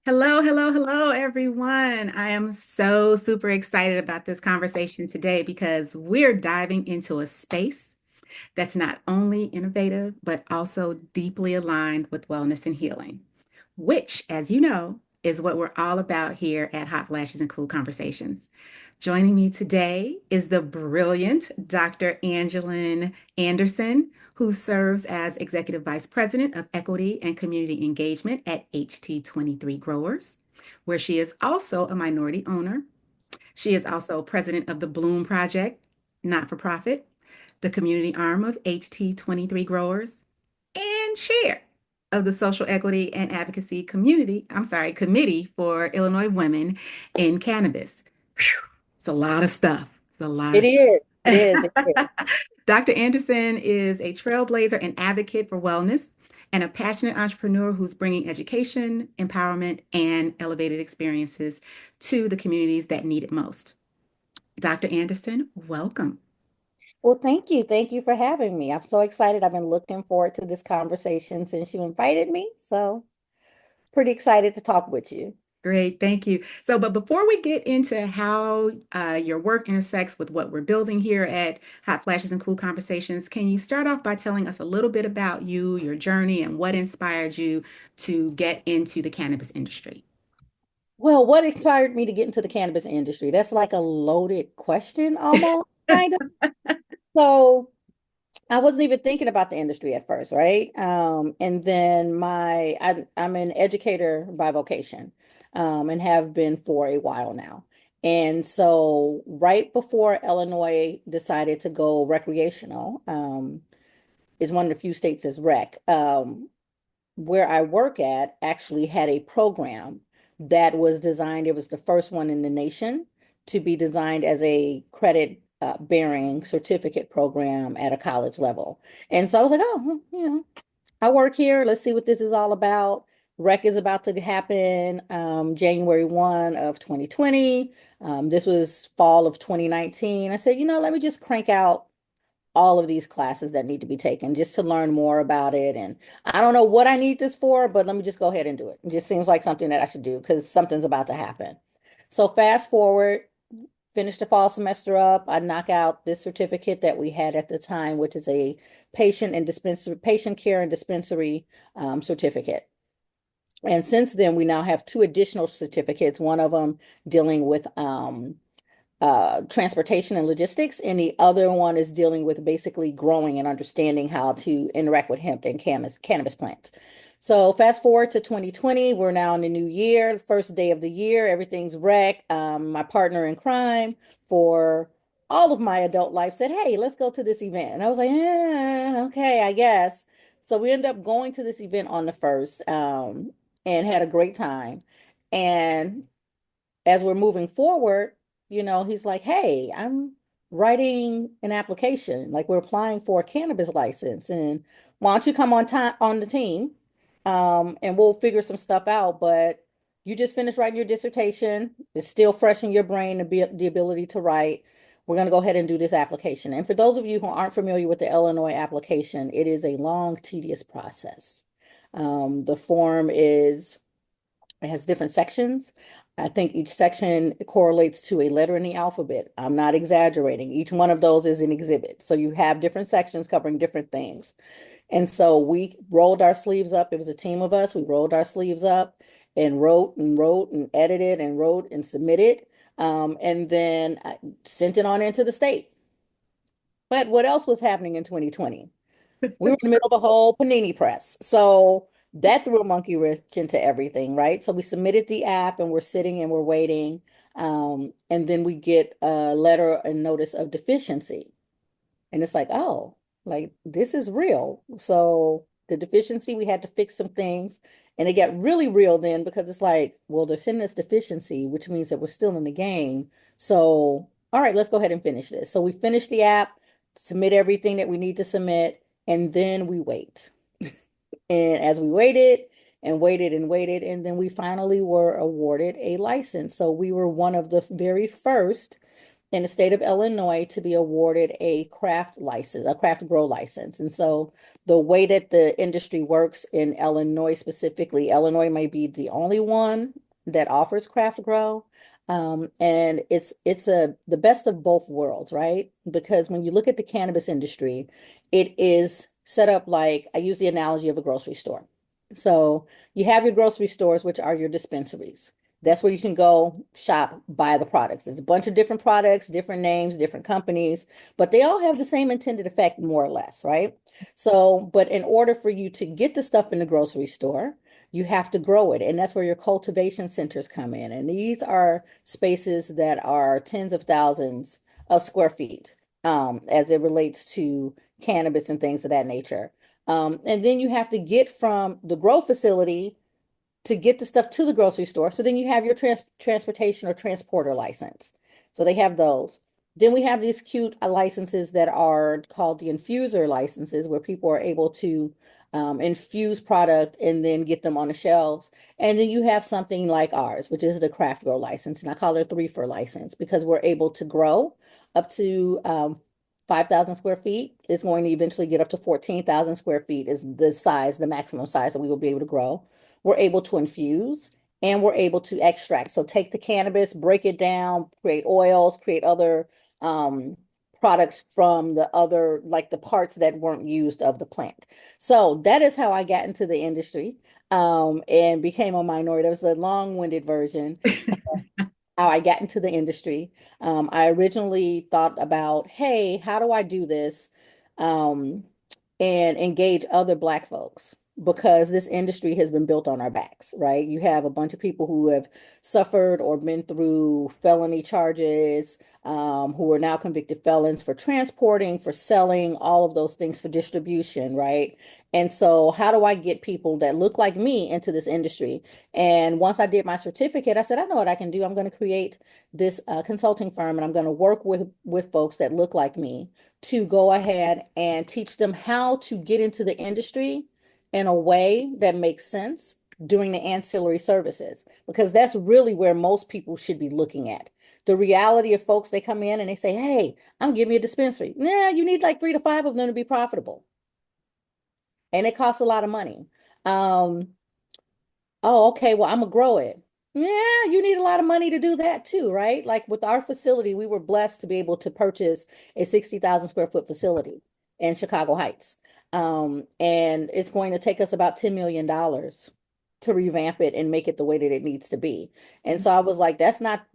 Hello, hello, hello, everyone. I am so super excited about this conversation today because we're diving into a space that's not only innovative, but also deeply aligned with wellness and healing, which, as you know, is what we're all about here at Hot Flashes and Cool Conversations. Joining me today is the brilliant Dr. Angelyn Anderson, who serves as Executive Vice President of Equity and Community Engagement at HT23 Growers, where she is also a minority owner. She is also president of the Bloom Project, not for profit, the community arm of HT23 Growers, and chair of the Social Equity and Advocacy Committee for Illinois Women in Cannabis. Whew, it's a lot of stuff. It's a lot It of is. It is. It is. stuff. Dr. Anderson is a trailblazer and advocate for wellness and a passionate entrepreneur who's bringing education, empowerment, and elevated experiences to the communities that need it most. Dr. Anderson, welcome. Well, thank you. Thank you for having me. I'm so excited. I've been looking forward to this conversation since you invited me. So, pretty excited to talk with you. Great, thank you. But before we get into how your work intersects with what we're building here at Hot Flashes and Cool Conversations, can you start off by telling us a little bit about you, your journey, and what inspired you to get into the cannabis industry? Well, what inspired me to get into the cannabis industry? That's like a loaded question almost, kind of. So, I wasn't even thinking about the industry at first, right? And then I'm an educator by vocation, and have been for a while now. And so right before Illinois decided to go recreational, is one of the few states that's rec. Where I work at actually had a program that was designed, it was the first one in the nation to be designed as a credit bearing certificate program at a college level. And so I was like, oh, I work here. Let's see what this is all about. Rec is about to happen January 1 of 2020. This was fall of 2019. I said, let me just crank out all of these classes that need to be taken just to learn more about it. And I don't know what I need this for, but let me just go ahead and do it. It just seems like something that I should do because something's about to happen. So fast forward, finish the fall semester up. I knock out this certificate that we had at the time, which is a patient care and dispensary certificate. And since then, we now have two additional certificates, one of them dealing with transportation and logistics, and the other one is dealing with basically growing and understanding how to interact with hemp and cannabis plants. So fast forward to 2020, we're now in the new year, the first day of the year, everything's wrecked. My partner in crime for all of my adult life said, "Hey, let's go to this event." And I was like, okay, I guess. So we ended up going to this event on the first, and had a great time. And as we're moving forward, he's like, "Hey, I'm writing an application. Like we're applying for a cannabis license, and why don't you come on time on the team, and we'll figure some stuff out. But you just finished writing your dissertation. It's still fresh in your brain to be the ability to write. We're going to go ahead and do this application." And for those of you who aren't familiar with the Illinois application, it is a long, tedious process. The form is It has different sections. I think each section correlates to a letter in the alphabet. I'm not exaggerating. Each one of those is an exhibit. So you have different sections covering different things. And so we rolled our sleeves up. It was a team of us. We rolled our sleeves up and wrote and edited and wrote and submitted. And then I sent it on into the state. But what else was happening in 2020? We were in the middle of a whole panini press. So that threw a monkey wrench into everything, right? So we submitted the app and we're sitting and we're waiting. And then we get a letter and notice of deficiency. And it's like, oh, like this is real. So the deficiency, we had to fix some things. And it got really real then because it's like, well, they're sending us deficiency, which means that we're still in the game. So, all right, let's go ahead and finish this. So we finish the app, submit everything that we need to submit, and then we wait. And as we waited and waited and waited, and then we finally were awarded a license. So we were one of the very first in the state of Illinois to be awarded a craft license, a craft grow license. And so the way that the industry works in Illinois specifically, Illinois may be the only one that offers craft grow. And it's the best of both worlds, right? Because when you look at the cannabis industry, it is set up like I use the analogy of a grocery store. So you have your grocery stores, which are your dispensaries. That's where you can go shop, buy the products. There's a bunch of different products, different names, different companies, but they all have the same intended effect, more or less, right? So, but in order for you to get the stuff in the grocery store, you have to grow it. And that's where your cultivation centers come in. And these are spaces that are tens of thousands of square feet, as it relates to cannabis and things of that nature. And then you have to get from the grow facility to get the stuff to the grocery store. So then you have your transportation or transporter license. So they have those. Then we have these cute licenses that are called the infuser licenses, where people are able to infuse product and then get them on the shelves. And then you have something like ours, which is the craft grow license. And I call it a three for license because we're able to grow up to 5,000 square feet. It's going to eventually get up to 14,000 square feet is the size, the maximum size that we will be able to grow. We're able to infuse and we're able to extract. So take the cannabis, break it down, create oils, create other products from the other, like the parts that weren't used of the plant. So that is how I got into the industry and became a minority. That was a long-winded version how I got into the industry. I originally thought about, hey, how do I do this and engage other Black folks? Because this industry has been built on our backs, right? You have a bunch of people who have suffered or been through felony charges, who are now convicted felons for transporting, for selling, all of those things for distribution, right? And so, how do I get people that look like me into this industry? And once I did my certificate, I said, I know what I can do. I'm going to create this consulting firm and I'm going to work with folks that look like me to go ahead and teach them how to get into the industry in a way that makes sense doing the ancillary services, because that's really where most people should be looking at. The reality of folks, they come in and they say, hey, I'm giving you a dispensary. Nah, you need like 3 to 5 of them to be profitable. And it costs a lot of money. Um, Oh, okay. Well, I'm gonna grow it. Yeah, you need a lot of money to do that too, right? Like with our facility, we were blessed to be able to purchase a 60,000 square foot facility in Chicago Heights. And it's going to take us about $10 million to revamp it and make it the way that it needs to be. And so I was like, that's not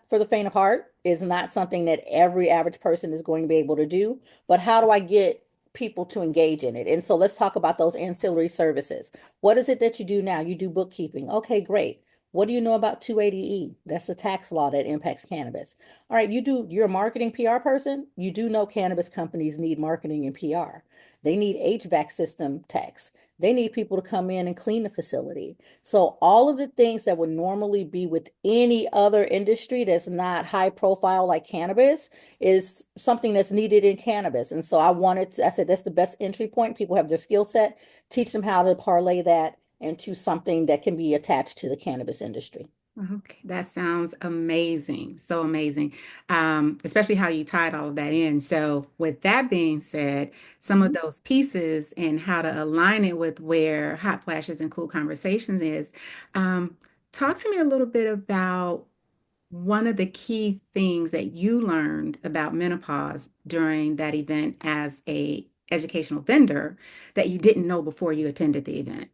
for the faint of heart. It's not something that every average person is going to be able to do. But how do I get people to engage in it? And so let's talk about those ancillary services. What is it that you do now? You do bookkeeping. Okay, great. What do you know about 280E? That's a tax law that impacts cannabis. All right, you're a marketing PR person. You do know cannabis companies need marketing and PR. They need HVAC system techs. They need people to come in and clean the facility. So all of the things that would normally be with any other industry that's not high profile like cannabis is something that's needed in cannabis. And so I said, that's the best entry point. People have their skill set, teach them how to parlay that into something that can be attached to the cannabis industry. Okay, that sounds amazing. So amazing. Especially how you tied all of that in. So, with that being said, some of Mhm. those pieces and how to align it with where Hot Flashes and Cool Conversations is, um, talk to me a little bit about one of the key things that you learned about menopause during that event as a educational vendor that you didn't know before you attended the event.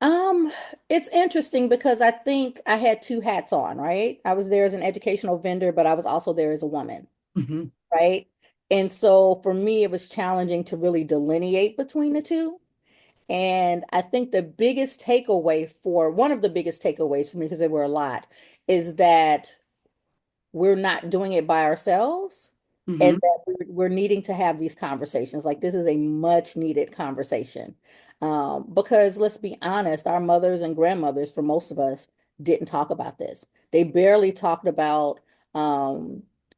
Um, it's interesting because I think I had two hats on, right? I was there as an educational vendor, but I was also there as a woman, Hmm. right? And so for me, it was challenging to really delineate between the two. And I think the biggest takeaway for one of the biggest takeaways for me, because there were a lot, is that we're not doing it by ourselves and Hmm. that we're needing to have these conversations. Like this is a much needed conversation. Because let's be honest, our mothers and grandmothers, for most of us, didn't talk about this. They barely talked about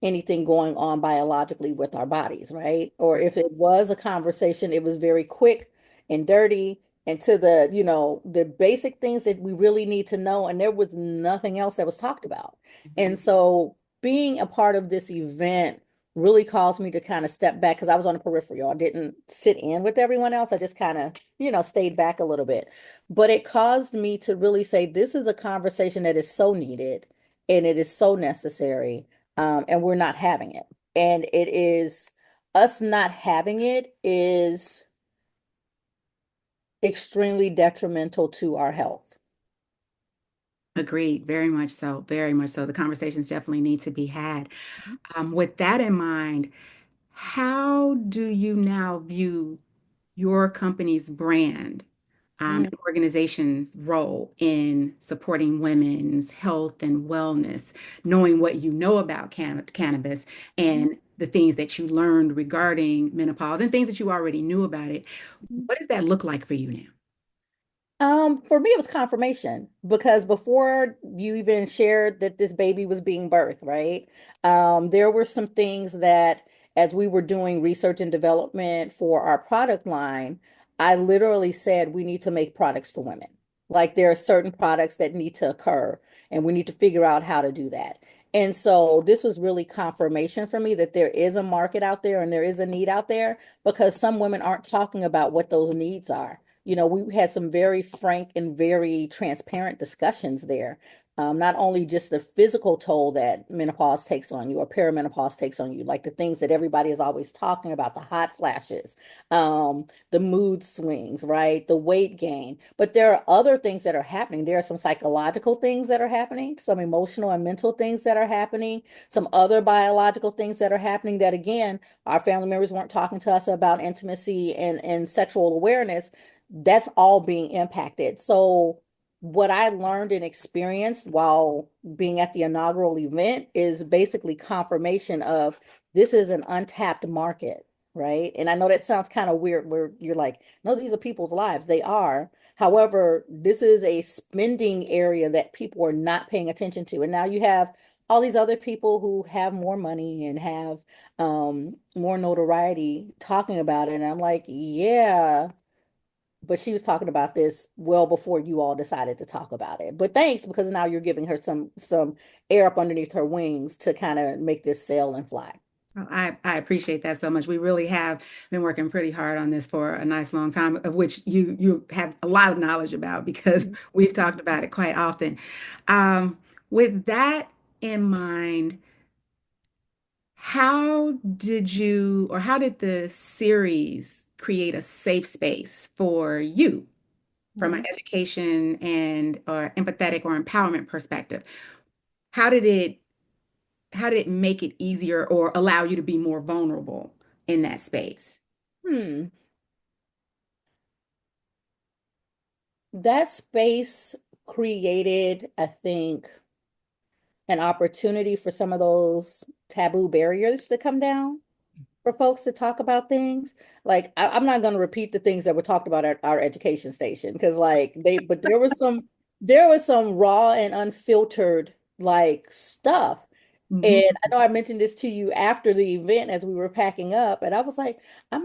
anything going on biologically with our bodies, right? Or if it was a conversation, it was very quick and dirty and to the basic things that we really need to know. And there was nothing else that was talked about. And so being a part of this event really caused me to kind of step back because I was on the peripheral. I didn't sit in with everyone else. I just kind of, stayed back a little bit. But it caused me to really say, this is a conversation that is so needed and it is so necessary. And we're not having it. And it is us not having it is extremely detrimental to our health. Agreed. Very much so. Very much so. The conversations definitely need to be had. With that in mind, how do you now view your company's brand Mm, and organization's role in supporting women's health and wellness, knowing what you know about cannabis mhm, and the things that you learned regarding menopause and things that you already knew about it? mhm. What does that look like for you now? For me, it was confirmation because before you even shared that this baby was being birthed, right? There were some things that, as we were doing research and development for our product line, I literally said we need to make products for women. Like there are certain products that need to occur, and we need to figure out how to do that. And so this was really confirmation for me that there is a market out there and there is a need out there because some women aren't talking about what those needs are. We had some very frank and very transparent discussions there. Not only just the physical toll that menopause takes on you or perimenopause takes on you, like the things that everybody is always talking about, the hot flashes, the mood swings, right? The weight gain. But there are other things that are happening. There are some psychological things that are happening, some emotional and mental things that are happening, some other biological things that are happening that, again, our family members weren't talking to us about intimacy and sexual awareness. That's all being impacted. So what I learned and experienced while being at the inaugural event is basically confirmation of this is an untapped market, right? And I know that sounds kind of weird where you're like, no, these are people's lives. They are. However, this is a spending area that people are not paying attention to. And now you have all these other people who have more money and have more notoriety talking about it. And I'm like, yeah, but she was talking about this well before you all decided to talk about it. But thanks, because now you're giving her some air up underneath her wings to kind of make this sail and fly. Well, I appreciate that so much. We really have been working pretty hard on this for a nice long time, of which you have a lot of knowledge about because Mhm. we've talked about it quite often. Um, with that in mind, how did the series create a safe space for you from an Mhm. education and or empathetic or empowerment perspective? How did it how did it make it easier or allow you to be more vulnerable in that space? Hmm. That space created, I think, an opportunity for some of those taboo barriers to come down for folks to talk about things. Like I'm not going to repeat the things that were talked about at our education station because but there was some raw and unfiltered like stuff. Mhm. And I know I mentioned this to you after the event as we were packing up, and I'm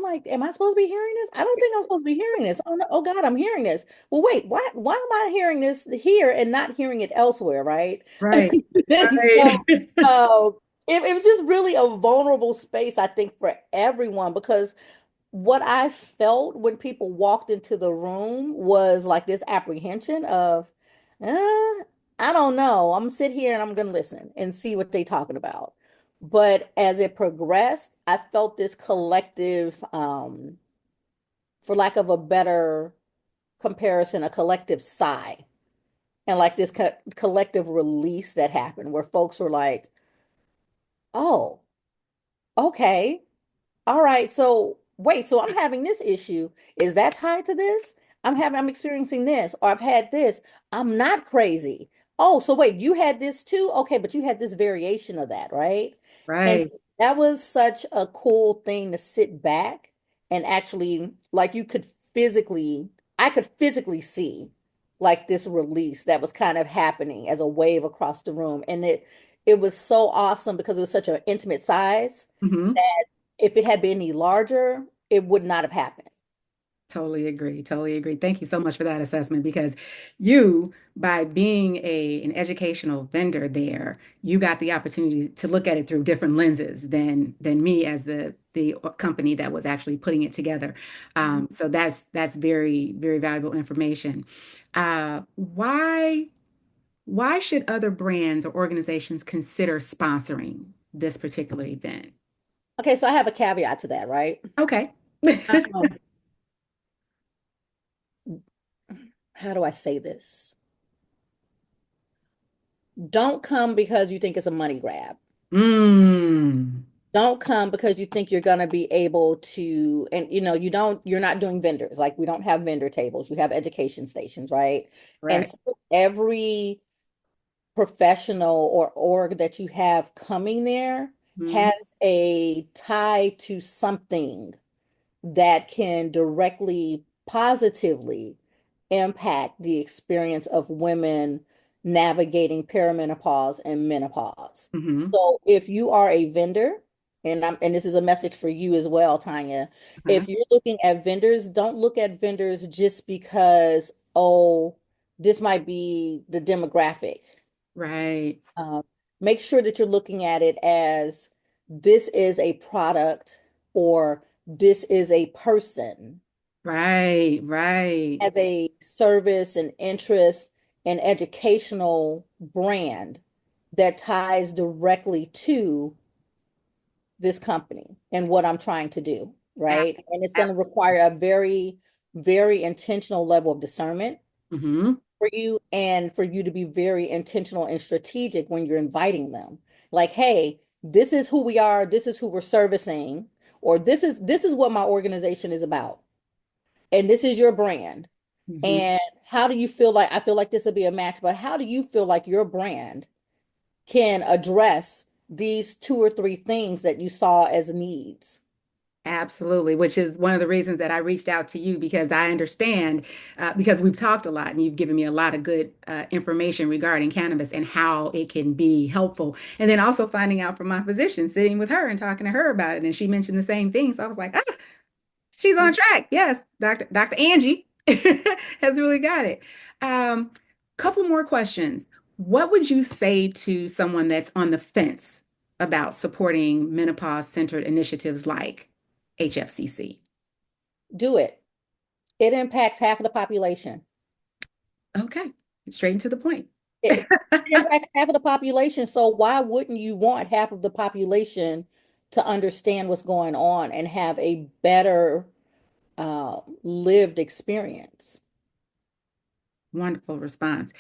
like, am I supposed to be hearing this? I don't think I'm supposed to be hearing this. Oh no, oh God, I'm hearing this. Well, wait, why am I hearing this here and not hearing it elsewhere, right? Right. And so Right. uh, it was just really a vulnerable space, I think, for everyone because what I felt when people walked into the room was like this apprehension of, I don't know. I'm gonna sit here and I'm gonna listen and see what they talking about. But as it progressed, I felt this collective, for lack of a better comparison, a collective sigh and like this collective release that happened where folks were like, oh, okay. All right, so wait, so I'm having this issue. Is that tied to this? I'm experiencing this, or I've had this. I'm not crazy. Oh, so wait, you had this too? Okay, but you had this variation of that, right? And Right. so that was such a cool thing to sit back and actually, like, I could physically see like this release that was kind of happening as a wave across the room. And it was so awesome because it was such an intimate size Hmm. that if it had been any larger, it would not have happened. Totally agree. Totally agree. Thank you so much for that assessment because you, by being an educational vendor there, you got the opportunity to look at it through different lenses than me as the company that was actually putting it together. So that's very, very valuable information. Why should other brands or organizations consider sponsoring this particular event? Okay, so I have a caveat to that, right? Okay. Um, how do I say this? Don't come because you think it's a money grab. Mm. Don't come because you think you're going to be able to, and you're not doing vendors. Like we don't have vendor tables. You have education stations, right? And Right. so every professional or org that you have coming there Mhm. has a tie to something that can directly positively impact the experience of women navigating perimenopause and menopause. Mhm. So if you are a vendor, and this is a message for you as well, Tanya, Uh-huh. if you're looking at vendors, don't look at vendors just because, oh, this might be the demographic. Right. Uh, Make sure that you're looking at it as this is a product or this is a person Right. Right. as a service and interest and educational brand that ties directly to this company and what I'm trying to do, right? And it's going to require a very, very intentional level of discernment Mm-hmm. for you and for you to be very intentional and strategic when you're inviting them. Like, hey, this is who we are, this is who we're servicing, or this is what my organization is about. And this is your brand. Mm-hmm. And how do you feel like I feel like this would be a match, but how do you feel like your brand can address these two or three things that you saw as needs? Absolutely, which is one of the reasons that I reached out to you because I understand, because we've talked a lot and you've given me a lot of good information regarding cannabis and how it can be helpful. And then also finding out from my physician, sitting with her and talking to her about it. And she mentioned the same thing. So I was like, ah, she's on track. Yes, Dr. Angie has really got it. Couple more questions. What would you say to someone that's on the fence about supporting menopause-centered initiatives like HFCC? Do it. It impacts half of the population. Okay, straight and to the point. It impacts half of the population. So why wouldn't you want half of the population to understand what's going on and have a better lived experience? Wonderful response.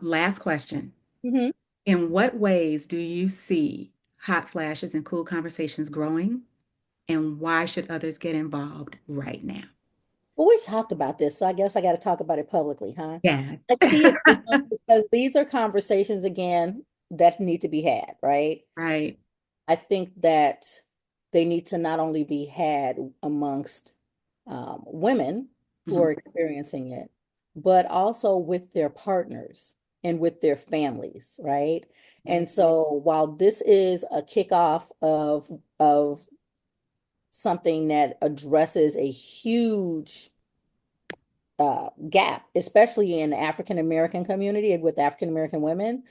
Last question. Mhm. In what ways do you see hot flashes and cool conversations growing, and why should others get involved right now? Well, we talked about this, so I guess I got to talk about it publicly, huh? Yeah. I see it because these are conversations again that need to be had, right? Right. I think that they need to not only be had amongst women who Mhm. are experiencing it, but also with their partners and with their families, right? Right. And so while this is a kickoff of something that addresses a huge gap, especially in the African American community and with African American women.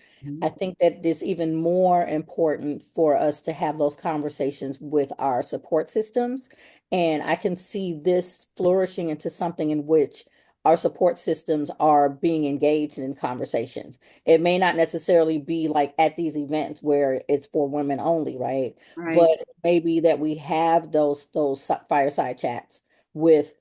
I Mhm. think that it's even more important for us to have those conversations with our support systems. And I can see this flourishing into something in which our support systems are being engaged in conversations. It may not necessarily be like at these events where it's for women only, right? Right. But maybe that we have those fireside chats with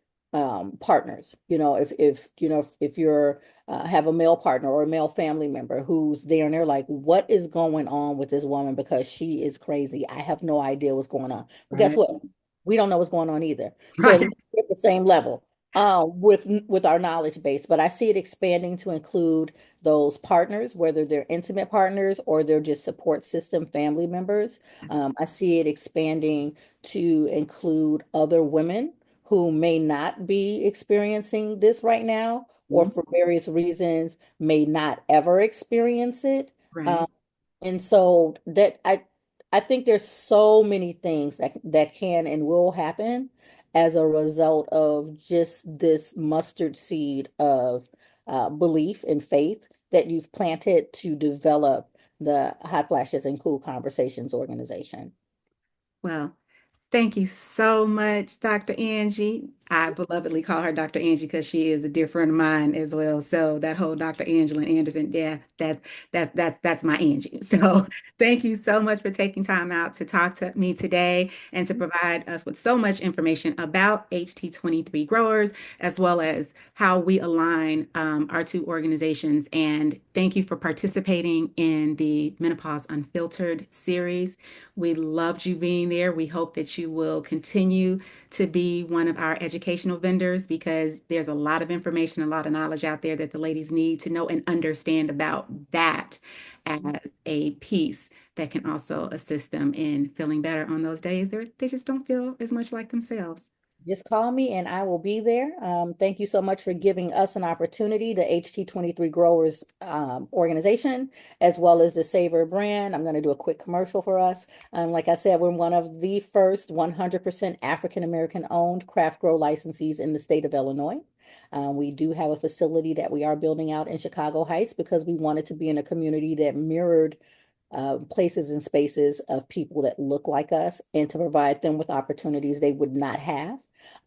partners. If you're have a male partner or a male family member who's there and they're like, what is going on with this woman because she is crazy. I have no idea what's going on. Well, guess Right. what? We don't know what's going on either. So at Right. least we're at the same level with our knowledge base. But I see it expanding to include those partners, whether they're intimate partners or they're just support system family members. I see it expanding to include other women who may not be experiencing this right now, or Mhm. for various reasons may not ever experience it. Um, Right. and so that I think there's so many things that can and will happen. as a result of just this mustard seed of belief and faith that you've planted to develop the Hot Flashes and Cool Conversations organization. Well, thank you so much, Dr. Angie. I belovedly call her Dr. Angie because she is a dear friend of mine as well. So that whole Dr. Angelyn Anderson, yeah, that's my Angie. So thank you so much for taking time out to talk to me today and to provide us with so much information about HT23 growers, as well as how we align our two organizations. And thank you for participating in the Menopause Unfiltered series. We loved you being there. We hope that you will continue to be one of our educational vendors because there's a lot of information, a lot of knowledge out there that the ladies need to know and understand about that as a piece that can also assist them in feeling better on those days they just don't feel as much like themselves. Just call me and I will be there. Thank you so much for giving us an opportunity, the HT23 Growers organization, as well as the Savour brand. I'm going to do a quick commercial for us. Like I said, we're one of the first 100% African American owned craft grow licensees in the state of Illinois. We do have a facility that we are building out in Chicago Heights because we wanted to be in a community that mirrored places and spaces of people that look like us and to provide them with opportunities they would not have.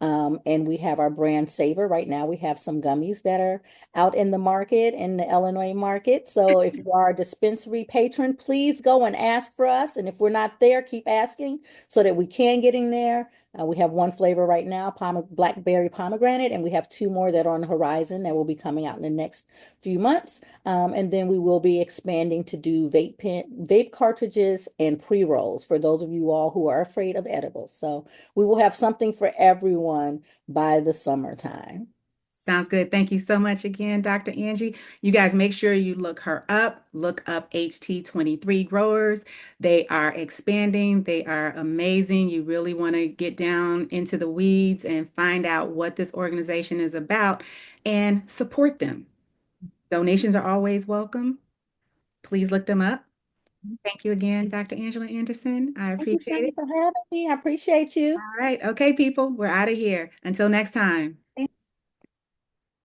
And we have our brand Savor. Right now, we have some gummies that are out in the market, in the Illinois market. So if you are a dispensary patron, please go and ask for us. And if we're not there, keep asking so that we can get in there. We have one flavor right now, blackberry pomegranate, and we have two more that are on the horizon that will be coming out in the next few months. And then we will be expanding to do vape cartridges and pre-rolls for those of you all who are afraid of edibles. So we will have something for everyone by the summertime. Sounds good. Thank you so much again, Dr. Angie. You guys make sure you look her up. Look up HT23 Growers. They are expanding. They are amazing. You really want to get down into the weeds and find out what this organization is about and support them. Donations are always welcome. Please look them up. Thank you again, Dr. Angela Anderson. I Thank you, appreciate Tanya, it. for having me. I appreciate you. All right. Okay, people, we're out of here. Until next time.